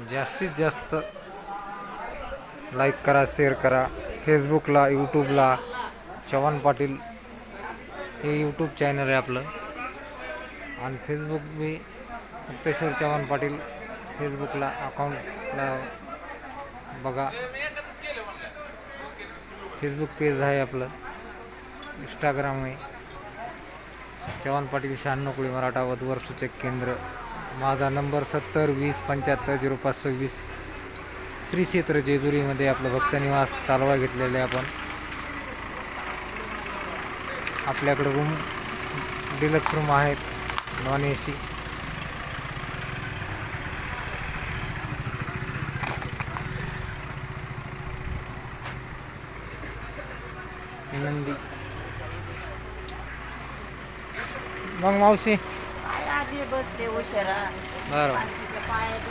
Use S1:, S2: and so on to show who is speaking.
S1: जास्तीत जास्त लाईक करा, शेअर करा. फेसबुकला, यूट्यूबला चव्हाण पाटील हे यूट्यूब चॅनल आहे आपलं. आणि फेसबुक मी मुक्तेश्वर चव्हाण पाटील फेसबुकला अकाउंटला बघा. फेसबुक पेज आहे आपलं. इंस्टाग्राम आहे चव्हाण पाटील 96 कुळी मराठा वधूवर सूचक केंद्र. माझा नंबर 70 20 75 0526. श्री क्षेत्र जेजुरीमध्ये आपलं भक्त निवास चालवा घेतलेले आपण. आपल्याकडे रूम डिलक्स रूम आहेत, नॉन AC. नंदी मग मावशी
S2: काय आधी बसले उशिरा
S1: बरं
S2: पाय